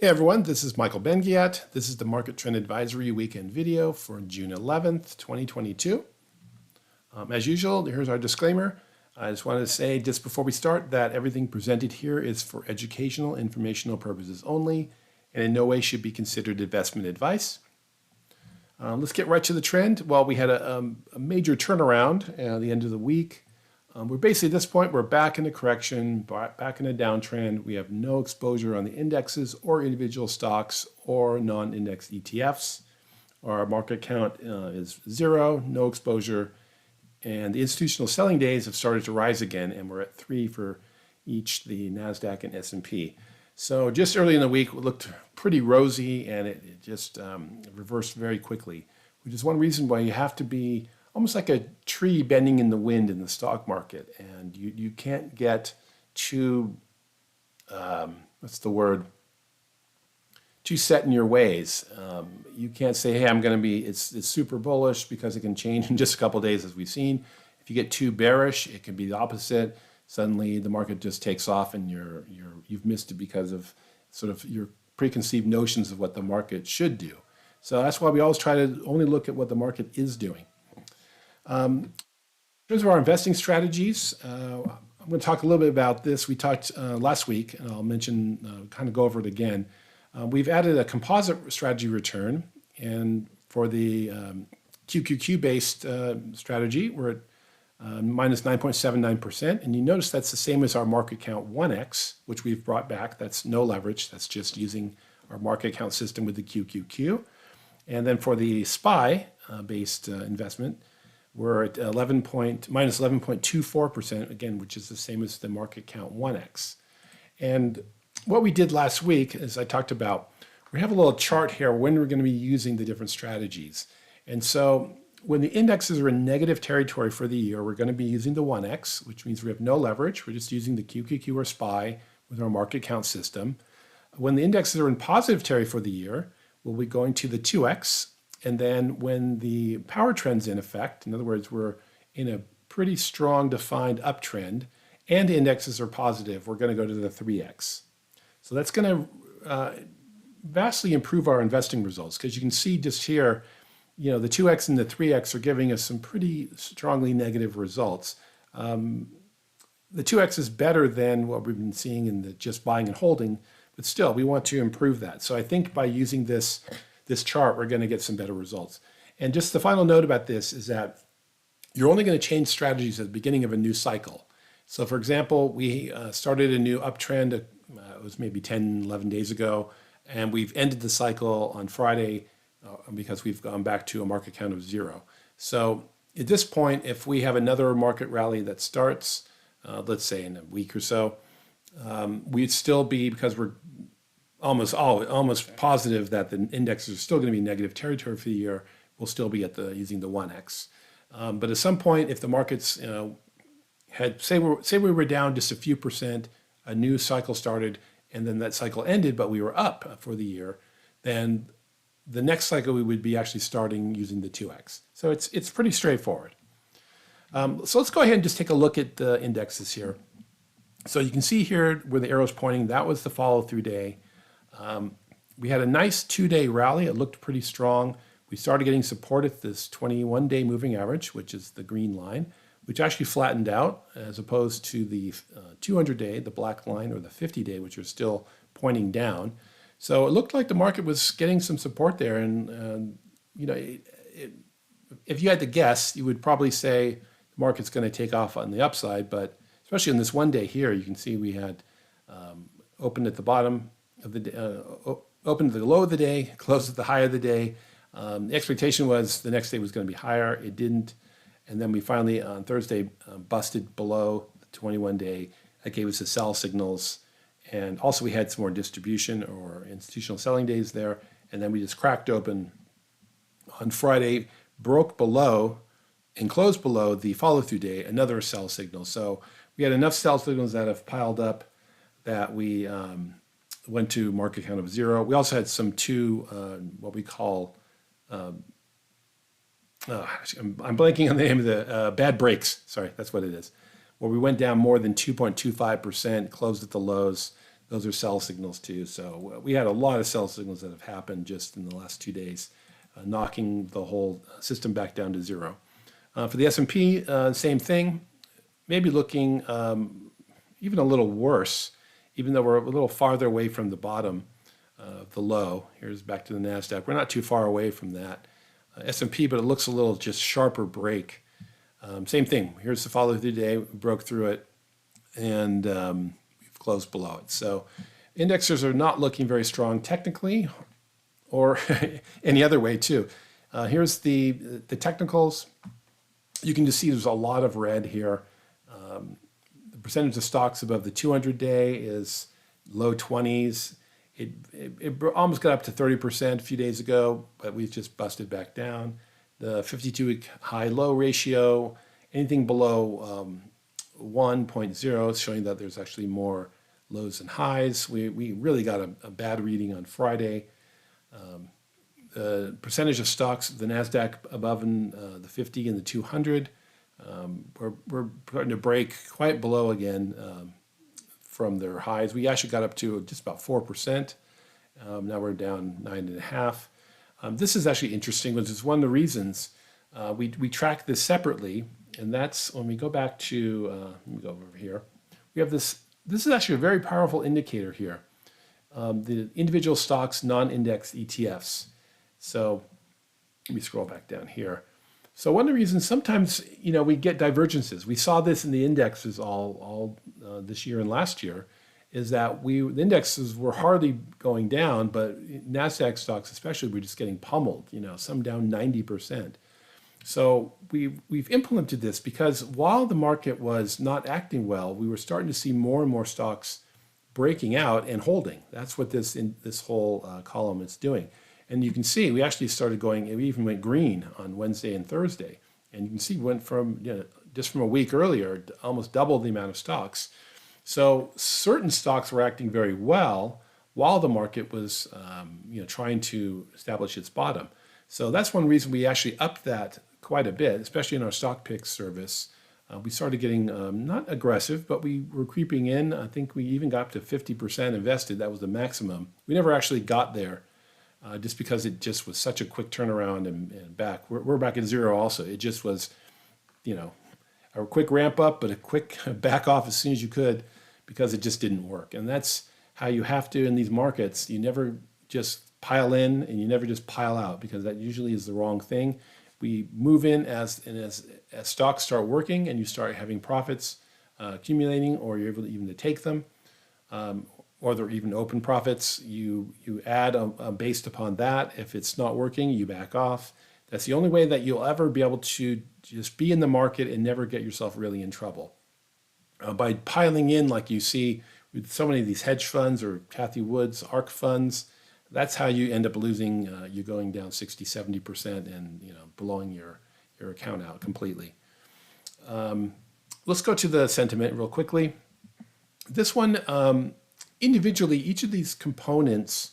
Hey everyone, this is Michael Bengiat. This is the Market Trend Advisory Weekend video for June 11th, 2022. As usual, here's our disclaimer. I just wanted to say just before we start that everything presented here is for educational, informational purposes only, and in no way should be considered investment advice. Let's get right to the trend. Well, we had a major turnaround at the end of the week. We're basically at this point, we're back in a correction, back in a downtrend. We have no exposure on the indexes or individual stocks or non-index ETFs. Our market count is zero, no exposure. And the institutional selling days have started to rise again, and we're at 3 for each the NASDAQ and S&P. So just early in the week, it looked pretty rosy, and it just reversed very quickly, which is one reason why you have to be almost like a tree bending in the wind in the stock market. And you can't get too, too set in your ways. You can't say, hey, I'm going to be, it's super bullish, because it can change in just a couple of days, as we've seen. If you get too bearish, it can be the opposite. Suddenly the market just takes off and you've missed it because of sort of your preconceived notions of what the market should do. So that's why we always try to only look at what the market is doing. In terms of our investing strategies, I'm going to talk a little bit about this. We talked last week, and I'll mention, kind of go over it again. We've added a composite strategy return, and for the QQQ-based strategy, we're at minus 9.79%, and you notice that's the same as our market count 1x, which we've brought back. That's no leverage. That's just using our market count system with the QQQ. And then for the SPY-based investment, we're at minus 11.24%, again, which is the same as the market count 1x. And what we did last week, as I talked about, we have a little chart here when we're going to be using the different strategies. And so when the indexes are in negative territory for the year, we're going to be using the 1x, which means we have no leverage. We're just using the QQQ or SPY with our market count system. When the indexes are in positive territory for the year, we'll be going to the 2x. And then when the power trend's in effect, in other words, we're in a pretty strong defined uptrend and the indexes are positive, we're going to go to the 3x. So that's going to vastly improve our investing results, because you can see just here, the 2x and the 3x are giving us some pretty strongly negative results. The 2x is better than what we've been seeing in the just buying and holding, but still, we want to improve that. So I think by using this chart, we're going to get some better results. And just the final note about this is that you're only going to change strategies at the beginning of a new cycle. So for example, we started a new uptrend, it was maybe 10, 11 days ago, and we've ended the cycle on Friday because we've gone back to a market count of 0. So at this point, if we have another market rally that starts, let's say in a week or so, we'd still be, because we're almost positive that the indexes are still going to be negative territory for the year, we'll still be at using the 1x. But at some point, if the markets had say we were down just a few percent, a new cycle started, and then that cycle ended, but we were up for the year, then the next cycle we would be actually starting using the 2x. So it's pretty straightforward. So let's go ahead and just take a look at the indexes here. So you can see here where the arrow's pointing, that was the follow-through day. We had a nice 2-day rally. It looked pretty strong. We started getting support at this 21-day moving average, which is the green line, which actually flattened out as opposed to the 200-day, the black line, or the 50-day, which are still pointing down. So it looked like the market was getting some support there. And, if you had to guess, you would probably say the market's going to take off on the upside. But especially in this one day here, you can see we had opened at the bottom of the opened at the low of the day, closed at the high of the day. The expectation was the next day was going to be higher. It didn't. And then we finally, on Thursday, busted below the 21-day. That gave us the sell signals. And also we had some more distribution or institutional selling days there. And then we just cracked open on Friday, broke below and closed below the follow-through day, another sell signal. So we had enough sell signals that have piled up that we went to market count of 0. We also had some what we call, I'm blanking on the name of the bad breaks. Sorry, that's what it is. Where we went down more than 2.25%, closed at the lows. those are sell signals too. So we had a lot of sell signals that have happened just in the last 2 days, knocking the whole system back down to zero. For the S&P, same thing, maybe looking even a little worse, even though we're a little farther away from the bottom of the low. Here's back to the NASDAQ. We're not too far away from that S&P, but it looks a little just sharper break. Same thing. Here's the follow through today. We broke through it, and we've closed below it. So indexers are not looking very strong technically, or any other way too. Here's the technicals. You can just see there's a lot of red here. The percentage of stocks above the 200-day is low 20s. It almost got up to 30% a few days ago, but we've just busted back down. The 52-week high-low ratio, anything below 1.0 is showing that there's actually more lows and highs. We really got a bad reading on Friday. The percentage of stocks, the NASDAQ above the 50 and the 200, we're starting to break quite below again from their highs. We actually got up to just about 4%. Now we're down 9.5%. This is actually interesting, which is one of the reasons we track this separately, and that's when we go back to, let me go over here. We have this is actually a very powerful indicator here. The individual stocks non-indexed ETFs. So let me scroll back down here. So one of the reasons sometimes, we get divergences. We saw this in the indexes all this year and last year, is that the indexes were hardly going down, but NASDAQ stocks especially were just getting pummeled, some down 90%. So we've implemented this because while the market was not acting well, we were starting to see more and more stocks breaking out and holding. That's what this whole column is doing. And you can see we actually started going, we even went green on Wednesday and Thursday. And you can see we went from, just from a week earlier, almost double the amount of stocks. So certain stocks were acting very well while the market was, trying to establish its bottom. So that's one reason we actually upped that quite a bit, especially in our stock pick service. We started getting not aggressive, but we were creeping in. I think we even got up to 50% invested. That was the maximum. We never actually got there. Just because it just was such a quick turnaround and back. We're back at zero also. It just was, a quick ramp up, but a quick back off as soon as you could because it just didn't work. And that's how you have to in these markets. You never just pile in and you never just pile out because that usually is the wrong thing. We move in as stocks start working and you start having profits accumulating, or you're able to even to take them. Or they're even open profits, you add based upon that. If it's not working, you back off. That's the only way that you'll ever be able to just be in the market and never get yourself really in trouble. By piling in like you see with so many of these hedge funds or Cathie Wood's ARK funds, that's how you end up losing, you're going down 60, 70% and blowing your account out completely. Let's go to the sentiment real quickly. This one, individually, each of these components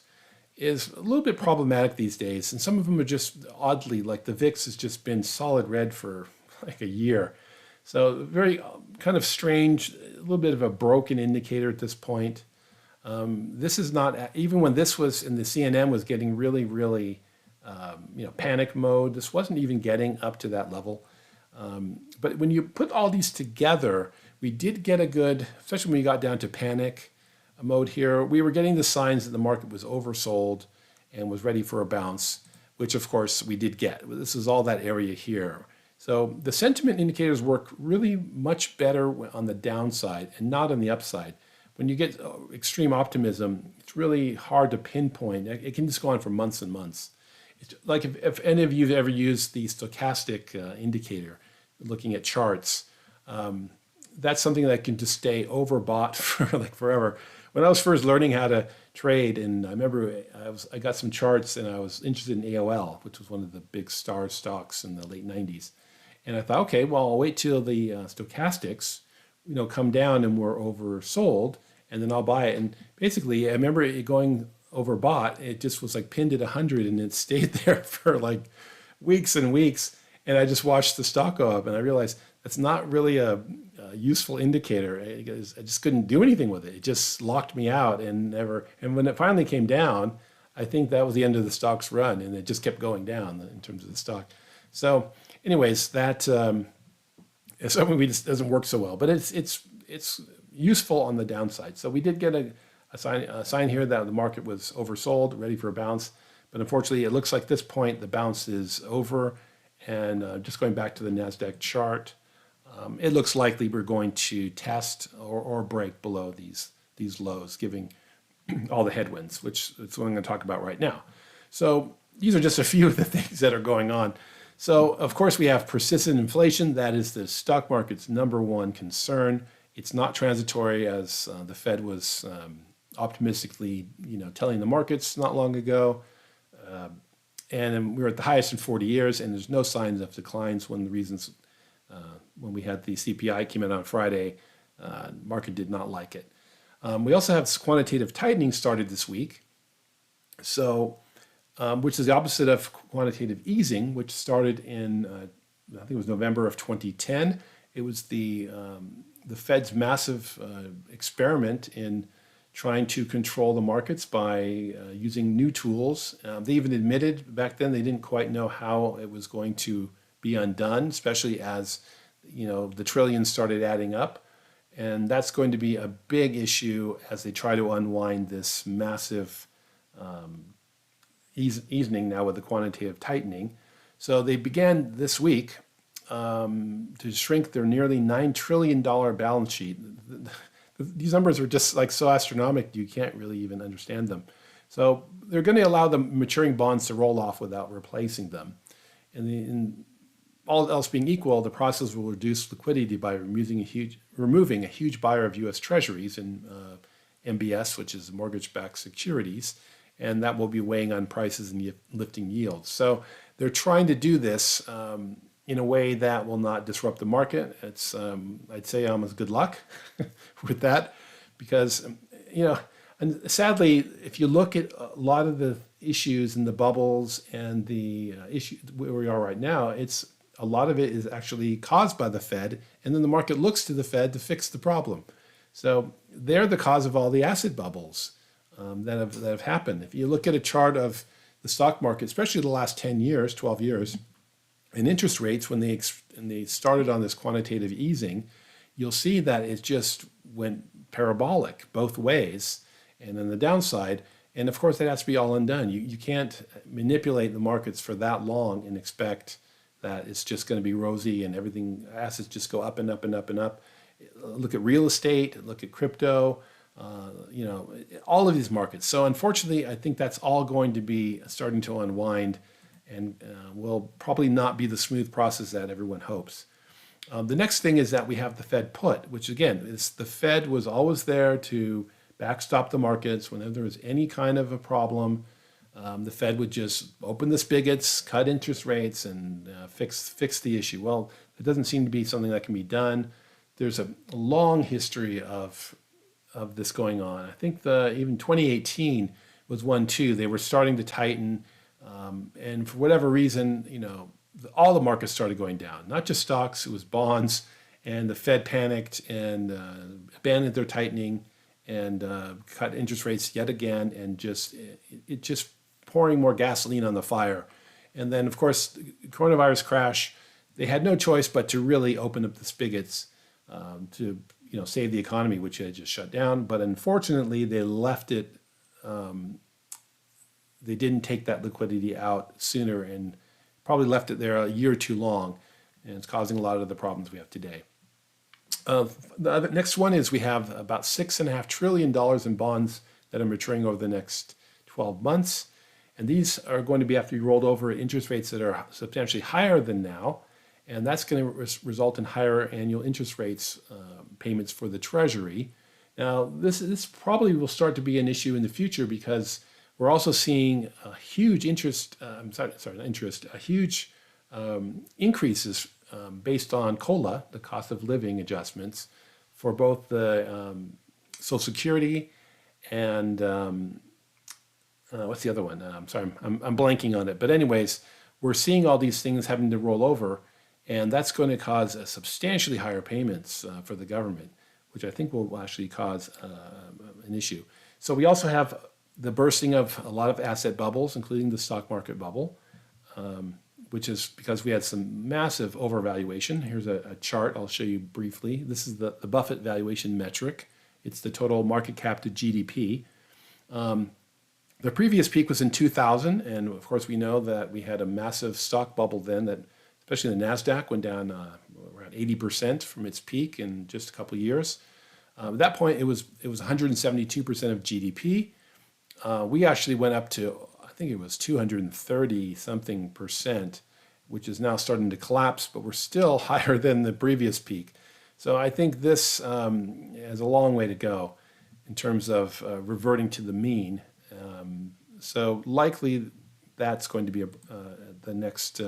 is a little bit problematic these days, and some of them are just oddly, like the VIX has just been solid red for like a year. So very kind of strange, a little bit of a broken indicator at this point. This is not, even when this was in the CNN was getting really, really, panic mode, this wasn't even getting up to that level. But when you put all these together, we did get a good, especially when we got down to panic mode here, we were getting the signs that the market was oversold and was ready for a bounce, which of course we did get. This is all that area here. So the sentiment indicators work really much better on the downside and not on the upside. When you get extreme optimism, it's really hard to pinpoint. It can just go on for months and months. It's like if any of you have ever used the stochastic indicator, looking at charts, that's something that can just stay overbought for like forever. When I was first learning how to trade, and I remember I got some charts and I was interested in AOL, which was one of the big star stocks in the late 90s. And I thought, okay, well, I'll wait till the stochastics, come down and we're oversold, and then I'll buy it. And basically, I remember it going overbought. It just was like pinned at 100 and it stayed there for like weeks and weeks. And I just watched the stock go up and I realized that's not really a useful indicator. I just couldn't do anything with it. It just locked me out and never. And when it finally came down, I think that was the end of the stock's run, and it just kept going down in terms of the stock. So, anyways, that is something we just doesn't work so well, but it's useful on the downside. So we did get a sign here that the market was oversold, ready for a bounce. But unfortunately, it looks like at this point the bounce is over. And just going back to the NASDAQ chart, it looks likely we're going to test or break below these lows, giving all the headwinds, which is what I'm going to talk about right now. So these are just a few of the things that are going on. So, of course, we have persistent inflation. That is the stock market's number one concern. It's not transitory, as the Fed was optimistically, telling the markets not long ago. And we were at the highest in 40 years, and there's no signs of declines. One of the reasons when we had the CPI came in on Friday, market did not like it. We also have quantitative tightening started this week, so which is the opposite of quantitative easing, which started in I think it was November of 2010. It was the Fed's massive experiment in trying to control the markets by using new tools. They even admitted back then they didn't quite know how it was going to be undone, especially as the trillions started adding up. And that's going to be a big issue as they try to unwind this massive easing now with the quantitative tightening. So they began this week to shrink their nearly $9 trillion balance sheet. These numbers are just like so astronomical, you can't really even understand them. So they're going to allow the maturing bonds to roll off without replacing them. And all else being equal, the process will reduce liquidity by removing a huge buyer of U.S. Treasuries and MBS, which is mortgage-backed securities, and that will be weighing on prices and lifting yields. So they're trying to do this in a way that will not disrupt the market. It's I'd say almost good luck with that, because and sadly, if you look at a lot of the issues and the bubbles and the issue where we are right now, a lot of it is actually caused by the Fed, and then the market looks to the Fed to fix the problem. So they're the cause of all the asset bubbles that have happened. If you look at a chart of the stock market, especially the last 10 years, 12 years, and interest rates, when they started on this quantitative easing, you'll see that it just went parabolic both ways, and on the downside. And of course, that has to be all undone. You can't manipulate the markets for that long and expect that it's just going to be rosy and everything, assets just go up and up and up and up. Look at real estate, look at crypto, all of these markets. So unfortunately, I think that's all going to be starting to unwind, and will probably not be the smooth process that everyone hopes. The next thing is that we have the Fed put, which again, the Fed was always there to backstop the markets. Whenever there was any kind of a problem, the Fed would just open the spigots, cut interest rates, and fix the issue. Well, it doesn't seem to be something that can be done. There's a long history of this going on. I think even 2018 was one too. They were starting to tighten, and for whatever reason, all the markets started going down. Not just stocks, it was bonds, and the Fed panicked and abandoned their tightening and cut interest rates yet again, and just pouring more gasoline on the fire. And then, of course, the coronavirus crash, they had no choice but to really open up the spigots to save the economy, which had just shut down. But unfortunately, they left it. They didn't take that liquidity out sooner, and probably left it there a year or too long, and it's causing a lot of the problems we have today. The next one is we have about $6.5 trillion in bonds that are maturing over the next 12 months. And these are going to have to be rolled over at interest rates that are substantially higher than now. And that's going to result in higher annual interest rates payments for the Treasury. Now, this probably will start to be an issue in the future, because we're also seeing a huge huge increases based on COLA, the cost of living adjustments, for both the Social Security and what's the other one? I'm sorry, I'm blanking on it. But anyways, we're seeing all these things having to roll over, And that's going to cause substantially higher payments for the government, which I think will actually cause an issue. So we also have the bursting of a lot of asset bubbles, including the stock market bubble, which is because we had some massive overvaluation. Here's a chart I'll show you briefly. This is the Buffett valuation metric. It's the total market cap to GDP. The previous peak was in 2000, and of course we know that we had a massive stock bubble then that, especially the NASDAQ, went down around 80% from its peak in just a couple of years. At that point, it was 172% of GDP. We actually went up to, I think it was 230 something percent, which is now starting to collapse, but we're still higher than the previous peak. So I think this has a long way to go in terms of reverting to the mean. So likely that's going to be the next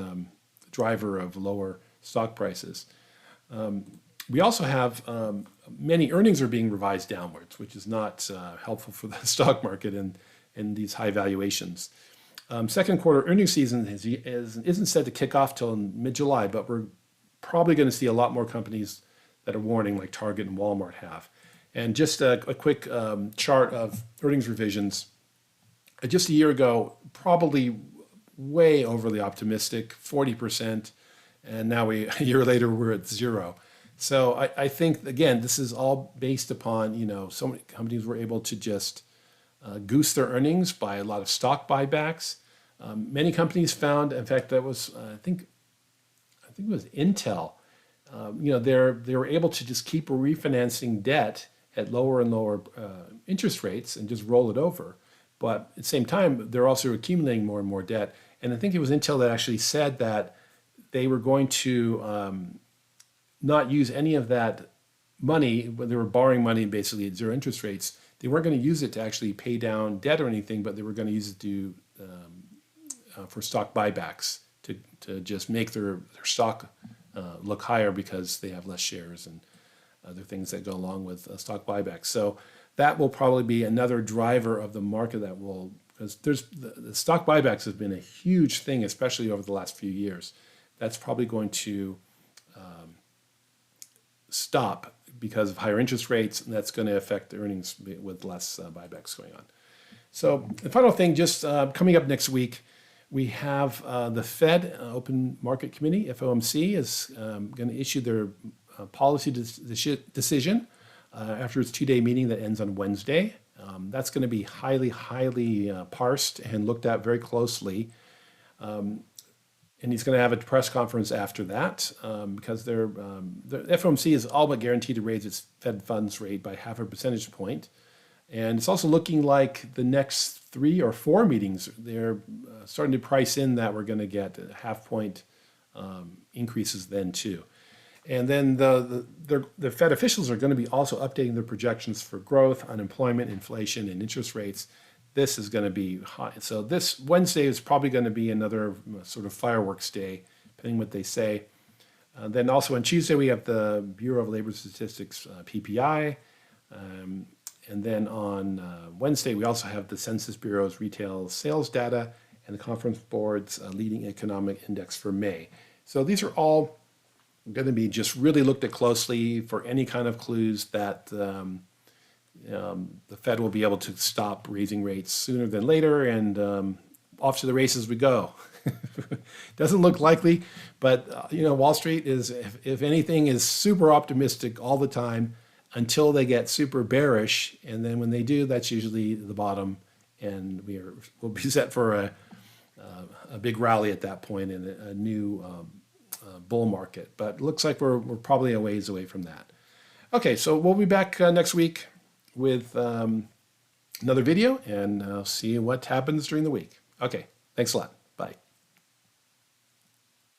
driver of lower stock prices. We also have many earnings are being revised downwards, which is not helpful for the stock market and these high valuations. Second quarter earnings season isn't set to kick off till mid-July, but we're probably going to see a lot more companies that are warning, like Target and Walmart have. And just a quick chart of earnings revisions. Just a year ago, probably way overly optimistic, 40%, and now a year later we're at 0. So I think, again, this is all based upon, so many companies were able to just goose their earnings by a lot of stock buybacks. Many companies found, in fact, that was, I think it was Intel, they were able to just keep refinancing debt at lower and lower interest rates and just roll it over. But at the same time, they're also accumulating more and more debt. And I think it was Intel that actually said that they were going to not use any of that money when they were borrowing money basically at zero interest rates. They weren't going to use it to actually pay down debt or anything, but they were going to use it for stock buybacks to just make their stock look higher because they have less shares and other things that go along with stock buybacks. So that will probably be another driver of the market that will, because the stock buybacks have been a huge thing, especially over the last few years. That's probably going to stop because of higher interest rates, and that's going to affect earnings with less buybacks going on. So the final thing, just coming up next week, we have the Fed Open Market Committee, FOMC, is going to issue their policy decision after its two-day meeting that ends on Wednesday. That's going to be highly parsed and looked at very closely. And he's going to have a press conference after that because the FOMC is all but guaranteed to raise its Fed funds rate by 0.5 percentage point. And it's also looking like the next 3 or 4 meetings, they're starting to price in that we're going to get 0.5 point increases then too. And then the Fed officials are going to be also updating their projections for growth, unemployment, inflation, and interest rates. This is going to be high. So this Wednesday is probably going to be another sort of fireworks day, depending what they say. Then also on Tuesday, we have the Bureau of Labor Statistics PPI. And then on Wednesday, we also have the Census Bureau's retail sales data and the Conference Board's leading economic index for May. So these are all going to be just really looked at closely for any kind of clues that the Fed will be able to stop raising rates sooner than later, and off to the races we go. Doesn't look likely, but Wall Street is, if anything, is super optimistic all the time until they get super bearish, and then when they do, that's usually the bottom, and we'll be set for a big rally at that point in a new bull market. But it looks like we're probably a ways away from that. Okay, so we'll be back next week with another video, and see what happens during the week. Okay, thanks a lot.